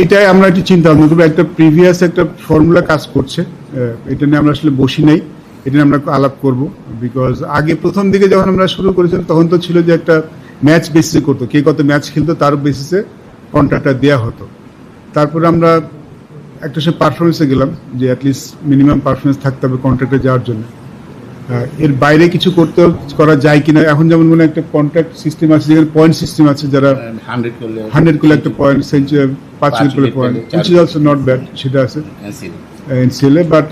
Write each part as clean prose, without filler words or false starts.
এটাই আমরা একটু চিন্তা ভাবনা করবো। একটা প্রিভিয়াস একটা ফর্মুলা কাজ করছে, এটা নিয়ে আমরা আসলে বসি নাই, এটা নিয়ে আমরা আলাপ করব। বিকজ আগে প্রথম দিকে যখন আমরা শুরু করেছিলাম তখন তো ছিল যে একটা ম্যাচ বেসিসে করতো, কে কত ম্যাচ খেলতো তার বেসিসে কন্ট্রাক্টটা দেওয়া হতো। তারপরে আমরা একটা সে পারফরমেন্সে গেলাম যে অ্যাটলিস্ট মিনিমাম পারফরমেন্স থাকতে হবে কন্ট্রাক্টে যাওয়ার জন্য। এর বাইরে কিছু করা যায় কিনা, এখন যেমন মনে একটা কন্ট্রাক্ট সিস্টেম আছে, যেখানে পয়েন্ট সিস্টেম আছে, যারা 100 করলে একটা পয়েন্ট, 5 উইকেট করলে point, which is also not bad, সেটা আছে এনসিএল এ। বাট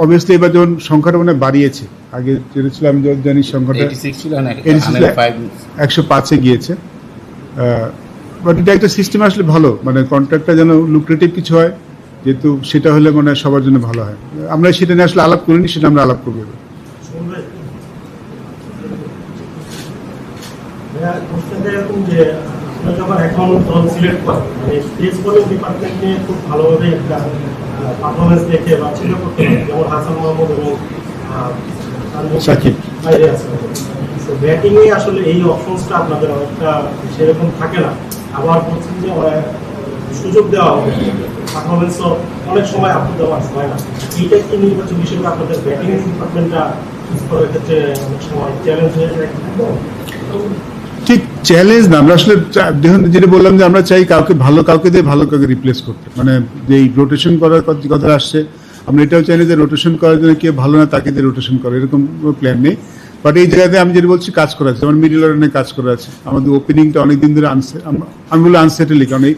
অবভিয়াসলি এবার যেমন সংখ্যাটা মানে বাড়িয়েছে, আগে যেটা ছিল আমি যখন জানি সংখ্যাটা 105-এ গিয়েছে। বাট এটা একটা সিস্টেম আসলে ভালো, মানে কন্ট্রাক্টটা যেন লুক্রেটিভ কিছু হয়, যেহেতু সেটা হলে মানে সবার জন্য ভালো হয়। আমরা সেটা নিয়ে আসলে আলাপ করিনি, সেটা আমরা আলাপ করবো। এরকম যে যখন এখন দল সিলেক্ট করে মানে স্টেজ বোলিং ডিপার্টমেন্ট নিয়ে খুব ভালোভাবে একটা পারফরমেন্স দেখে বা ছিল করতে পারে, যেমন হাসান মাহমুদ এবং সাকিব বাইরে আছে। তো ব্যাটিং এ আসলে এই অপশনসটা আপনাদের অনেকটা সেরকম থাকে না। আবার বলছেন যে সুযোগ দেওয়া হবে, পারফরমেন্সও অনেক সময় আপনাদের দেওয়া হয় না। এইটা কি নির্বাচন হিসেবে আপনাদের ব্যাটিং ডিপার্টমেন্টটা চুজ করার ক্ষেত্রে অনেক সময় চ্যালেঞ্জ হয়ে যায়? ঠিক চ্যালেঞ্জ না, আমরা আসলে দেখুন যেটা বললাম যে আমরা চাই কাউকে ভালো কাউকে দিয়ে ভালো কাউকে রিপ্লেস করতে, মানে যে রোটেশন করার কথা আসছে, আমরা এটাও চাই না যে রোটেশন করার জন্য কেউ ভালো না তাকে দিয়ে রোটেশন করে, এরকম কোনো প্ল্যান নেই। বাট এই জায়গাতে আমি যেটা বলছি কাজ করা আছে, আমার মিডল অর্ডারে কাজ করা আছে, আমাদের ওপেনিংটা অনেকদিন ধরে আমি বলি আনসেটেলই, কারণ এই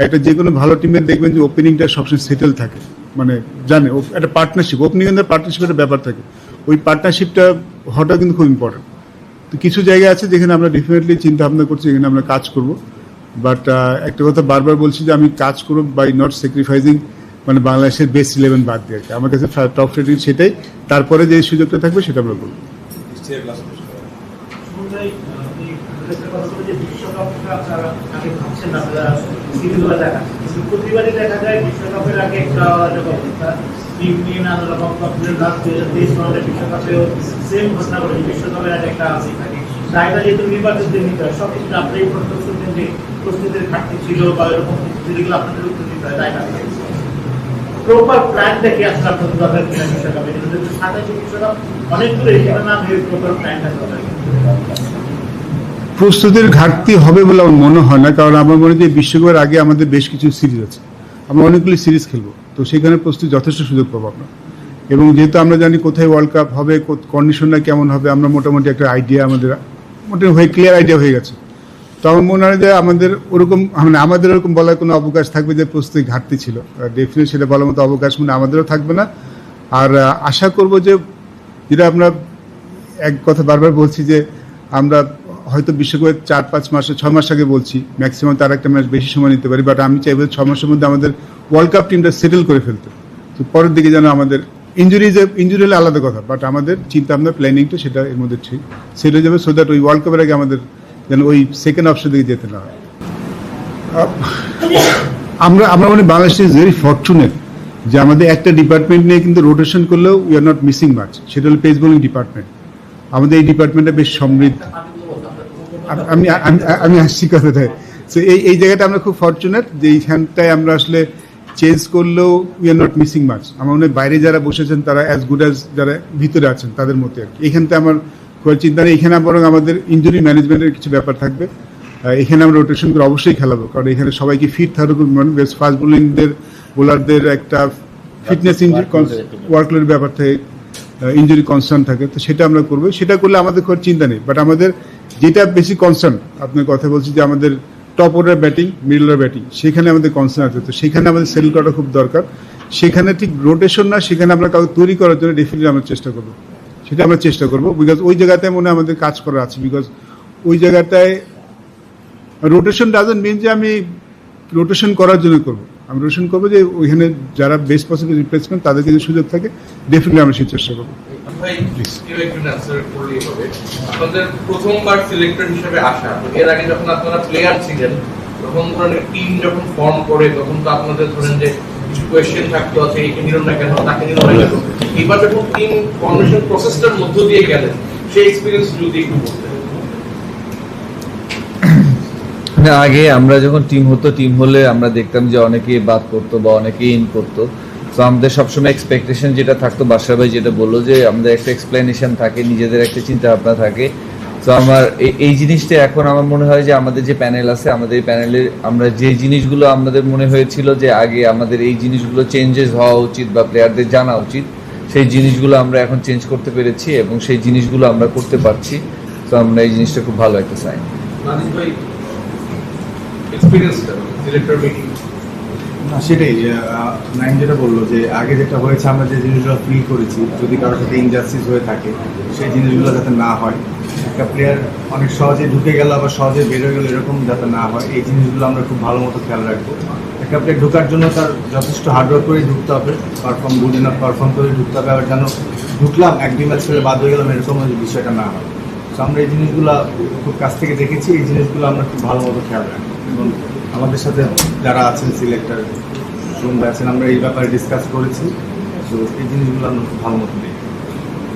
একটা যে কোনো ভালো টিমের দেখবেন যে ওপেনিংটা সবসময় সেটেল থাকে, মানে জানে একটা পার্টনারশিপ, ওপেনিং এর পার্টনারশিপের ব্যাপার থাকে, ওই পার্টনারশিপটা হওয়াটা কিন্তু খুব ইম্পর্টেন্ট। তো কিছু জায়গা আছে যেখানে আমরা ডেফিনেটলি চিন্তা ভাবনা করছি, এখানে আমরা কাজ করব। বাট একটা কথা বারবার বলছি যে আমি কাজ করব বাই নট স্যাক্রিফাইসিং মানে বাংলাদেশের বেস্ট 11 বাদ দিয়ে। আমার কাছে টপ রেটিং সেটাই, তারপরে যে সুযোগটা থাকবে সেটা আমরা করবো। প্রতিবারই দেখা যায় বিশ্বকাপের আগে একটা টিম নিয়ে নানা রকম বিশ্বকাপেও সেম ঘটনা ঘটে, বিশ্বকাপের আগে একটা আসি থাকে দায়টা যেহেতু নির্বাচকদের নিতে হয়, সবকিছু আপনি করতেন যে প্রস্তুতির ঘাটতি ছিল বা এরকম যেগুলো আপনাদের উত্তর দিতে হয় দায়টা প্রপার প্ল্যান দেখে আসলে আপনাদের দরকার কিনা বিশ্বকাপে, সাথে বিশ্বকাপ অনেক দূরে সেটা না ভেবে প্রপার প্ল্যানটা দরকার। প্রস্তুতির ঘাটতি হবে বলে আমার মনে হয় না, কারণ আমার মনে হয় যে বিশ্বকাপের আগে আমাদের বেশ কিছু সিরিজ আছে, আমরা অনেকগুলি সিরিজ খেলবো, তো সেখানে প্রস্তুতি যথেষ্ট সুযোগ পাবো আমরা। এবং যেহেতু আমরা জানি কোথায় ওয়ার্ল্ড কাপ হবে, কন্ডিশনটা কেমন হবে, আমরা মোটামুটি একটা আইডিয়া আমাদের মোটামুটি ক্লিয়ার আইডিয়া হয়ে গেছে। তো আমার মনে হয় যে আমাদের ওরকম মানে আমাদের ওরকম বলার কোনো অবকাশ থাকবে যে প্রস্তুতি ঘাটতি ছিল, ডেফিনেটলি সেটা বলার মতো অবকাশ মানে আমাদেরও থাকবে না। আর আশা করব যে যেটা আমরা এক কথা বারবার বলছি যে আমরা হয়তো বিশ্বকাপের 4-5 মাসে 6 মাস আগে বলছি ম্যাক্সিমাম তার একটা ম্যাচ বেশি সময় নিতে পারি, বাট আমি চাইবো 6 মাসের মধ্যে আমাদের ওয়ার্ল্ড কাপ টিমটা সেটেল করে ফেলতে। তো পরের দিকে যেন আমাদের ইঞ্জুরি হলে আলাদা কথা, বাট আমাদের চিন্তা ভাবনা প্ল্যানিংটা সেটা এর মধ্যে ঠিক সেট হয়ে যাবে, সো দ্যাট ওই ওয়ার্ল্ড কাপের আগে আমাদের যেন ওই সেকেন্ড অপশন দিকে যেতে না হয়। আমরা মানে বাংলাদেশ ইজ ভেরি ফরচুনেট যে আমাদের একটা ডিপার্টমেন্ট নিয়ে কিন্তু রোটেশন করলেও we are not missing much, সেটা হলো পেস বোলিং ডিপার্টমেন্ট। আমাদের এই ডিপার্টমেন্টটা বেশ সমৃদ্ধ। আমি আসছি কথাটায়, সো এই জায়গাটা আমরা খুব ফরচুনেট যে এইখানটায় আমরা আসলে চেঞ্জ করলেও we are not missing much. আমার মনে হয় বাইরে যারা বসেছেন তারা অ্যাজ গুড অ্যাজ যারা ভিতরে আছেন তাদের মধ্যে আর কি। এইখানটা আমার খুব চিন্তা নেই, এখানে বরং আমাদের ইঞ্জুরি ম্যানেজমেন্টের কিছু ব্যাপার থাকবে, এখানে আমরা রোটেশন করে অবশ্যই খেলাবো, কারণ এখানে সবাইকে ফিট থাকবে, বেস্ট ফাস্ট বোলারদের একটা ফিটনেস ইঞ্জুরি ওয়ার্কলোডের ব্যাপার থেকে ইঞ্জুরি কনসার্ন থাকে, তো সেটা আমরা করবো, সেটা করলে আমাদের কোনো চিন্তা নেই। বাট আমাদের যেটা বেশি কনসার্ন, আপনার কথা বলছি যে আমাদের top order batting, middle order batting, সেখানে আমাদের কনসার্ন আছে, তো সেখানে আমাদের সেল করাটা খুব দরকার। সেখানে ঠিক রোটেশন না, সেখানে আমরা কাউকে তৈরি করার জন্য ডেফিনেটলি আমরা চেষ্টা করবো, সেটা আমরা চেষ্টা করবো, বিকজ ওই জায়গাটায় মনে হয় আমাদের কাজ করা আছে। বিকজ ওই জায়গাটায় রোটেশন ডাজন্ট মিন যে আমি রোটেশন করার জন্য করবো, আমি রোটেশন করবো যে ওইখানে যারা বেস্ট পসিবল রিপ্লেসমেন্ট তাদেরকে যদি সুযোগ থাকে ডেফিনেটলি আমরা সেই চেষ্টা করবো। আপনাদের প্রথমবার সিলেক্টর হিসেবে আসা, এর আগে যখন আপনারা প্লেয়ার ছিলেন তখন ধরেন টিম যখন ফর্ম করে তখন তো আপনাদের ধরেন যে কিছু কোয়েশ্চেন থাকতো, আছে একে নিল না কেন, তাকে নিল না কেন। এবার যখন টিম ফর্মেশন প্রসেসটার মধ্য দিয়ে গেলেন, সেই এক্সপিরিয়েন্স যদি একটু বলতেন। না, আগে আমরা যখন টিম হলে আমরা দেখতাম যে অনেকে বাদ করতো বা অনেকে ইন করতো। তো আমাদের সবসময় এক্সপেকটেশন যেটা থাকতো, বাদশা ভাই যেটা বললো যে আমাদের একটা এক্সপ্লেনেশন থাকে, নিজেদের একটা চিন্তা ভাবনা থাকে। তো আমার এই জিনিসটা এখন আমার মনে হয় যে আমাদের যে প্যানেল আছে, আমাদের এই প্যানেলের আমরা যে জিনিসগুলো আমাদের মনে হয়েছিল যে আগে আমাদের এই জিনিসগুলো চেঞ্জেস হওয়া উচিত বা প্লেয়ারদের জানা উচিত, সেই জিনিসগুলো আমরা এখন চেঞ্জ করতে পেরেছি এবং সেই জিনিসগুলো আমরা করতে পারছি। তো আমরা এই জিনিসটা খুব ভালো একটা সাইন। নাদিম ভাই এক্সপেরিয়েন্সটা সিলেক্টর মিটিং না, সেটাই যে নাইম যেটা বললো যে আগে যেটা হয়েছে আমরা যে জিনিসগুলো ফিল করেছি, যদি কারোর সাথে ইনজাস্টিস হয়ে থাকে সেই জিনিসগুলো যাতে না হয়, একটা প্লেয়ার অনেক সহজে ঢুকে গেল আবার সহজে বেরোয় গেল, এরকম যাতে না হয় এই জিনিসগুলো আমরা খুব ভালো মতো খেয়াল রাখবো। একটা প্লেয়ার ঢোকার জন্য তার যথেষ্ট হার্ডওয়ার্ক করেই ঢুকতে হবে, পারফর্ম গুড এনাফ পারফর্ম করে ঢুকতে হবে, আবার যেন ঢুকলাম একদিন ম্যাচ করে বাদ হয়ে গেলাম এরকম বিষয়টা না হয়। তো আমরা এই জিনিসগুলো খুব কাছ থেকে দেখেছি, এই জিনিসগুলো আমরা খুব ভালো মতো খেয়াল রাখবো এবং আমাদের সাথে যারা আছেন সিলেক্টর শুনতে আছেন আমরা এই ব্যাপারে ডিসকাস করেছি। তো এই জিনিসগুলো আমরা খুব ভালো মতো দেখি।